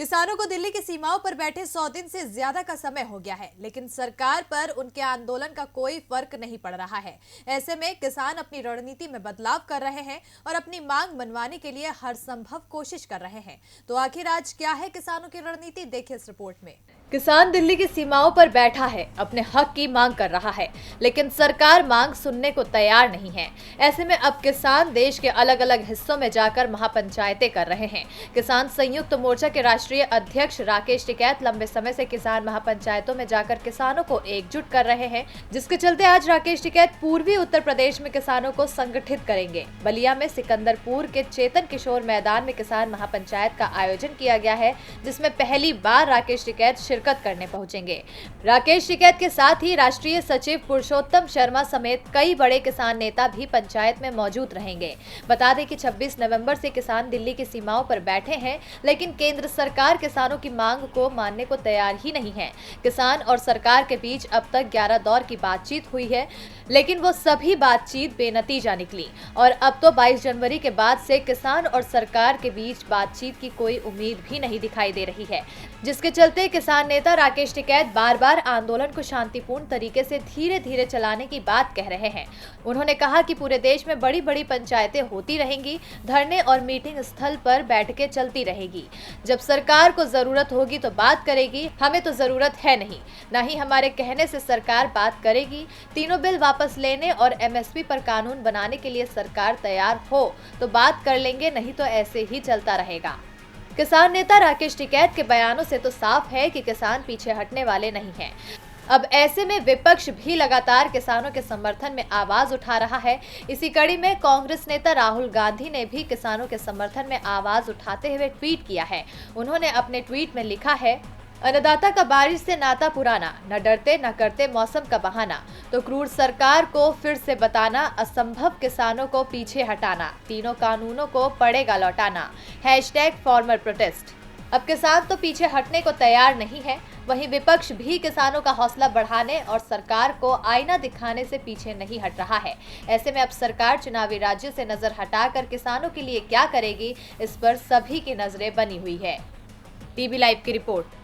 किसानों को दिल्ली की सीमाओं पर बैठे 100 दिन से ज्यादा का समय हो गया है, लेकिन सरकार पर उनके आंदोलन का कोई फर्क नहीं पड़ रहा है। ऐसे में किसान अपनी रणनीति में बदलाव कर रहे हैं और अपनी मांग मनवाने के लिए हर संभव कोशिश कर रहे हैं। तो आखिर आज क्या है किसानों की रणनीति, देखिए इस रिपोर्ट में। किसान दिल्ली की सीमाओं पर बैठा है, अपने हक की मांग कर रहा है, लेकिन सरकार मांग सुनने को तैयार नहीं है। ऐसे में अब किसान देश के अलग अलग हिस्सों में जाकर महापंचायतें कर रहे हैं। किसान संयुक्त मोर्चा के राष्ट्रीय अध्यक्ष राकेश टिकैत लंबे समय से किसान महापंचायतों में जाकर किसानों को एकजुट कर रहे हैं, जिसके चलते आज राकेश टिकैत पूर्वी उत्तर प्रदेश में किसानों को संगठित करेंगे। बलिया में सिकंदरपुर के चेतन किशोर मैदान में किसान महापंचायत का आयोजन किया गया है, जिसमें पहली बार राकेश टिकैत शिरकत करने पहुंचेंगे। राकेश टिकैत के साथ ही राष्ट्रीय सचिव पुरुषोत्तम शर्मा समेत कई बड़े किसान नेता भी पंचायत में मौजूद रहेंगे। बता दें कि 26 नवंबर से किसान दिल्ली की सीमाओं पर बैठे हैं, लेकिन केंद्र सरकार किसानों की मांग को मानने को तैयार ही नहीं है। किसान और सरकार के बीच अब तक 11 दौर की बातचीत हुई है, लेकिन वो सभी बातचीत बेनतीजा निकली और अब तो 22 जनवरी के बाद से किसान और सरकार के बीच बातचीत की कोई उम्मीद भी नहीं दिखाई दे रही है, जिसके चलते किसान नेता राकेश टिकैत बार बार आंदोलन को शांतिपूर्ण तरीके से धीरे धीरे चलाने की बात कह रहे हैं। उन्होंने कहा कि पूरे देश में बड़ी बड़ी पंचायतें होती रहेंगी, धरने और मीटिंग स्थल पर बैठकें चलती रहेगी। जब सरकार को जरूरत होगी तो बात करेगी, हमें तो जरूरत है नहीं, न ही हमारे कहने से सरकार बात करेगी। तीनों बिल वापस लेने और एमएसपी पर कानून बनाने के लिए सरकार तैयार हो तो बात कर लेंगे, नहीं तो ऐसे ही चलता रहेगा। किसान नेता राकेश टिकैत के बयानों से तो साफ है कि किसान पीछे हटने वाले नहीं हैं। अब ऐसे में विपक्ष भी लगातार किसानों के समर्थन में आवाज उठा रहा है। इसी कड़ी में कांग्रेस नेता राहुल गांधी ने भी किसानों के समर्थन में आवाज उठाते हुए ट्वीट किया है। उन्होंने अपने ट्वीट में लिखा है, अन्नदाता का बारिश से नाता पुराना, न डरते न करते मौसम का बहाना, तो क्रूर सरकार को फिर से बताना, असंभव किसानों को पीछे हटाना, तीनों कानूनों को पड़ेगा लौटाना, #फॉर्मर प्रोटेस्ट। अब किसान तो पीछे हटने को तैयार नहीं है, वहीं विपक्ष भी किसानों का हौसला बढ़ाने और सरकार को आईना दिखाने से पीछे नहीं हट रहा है। ऐसे में अब सरकार चुनावी राज्यों से नजर हटाकर किसानों के लिए क्या करेगी, इस पर सभी की नजरें बनी हुई है। टीवी लाइव की रिपोर्ट।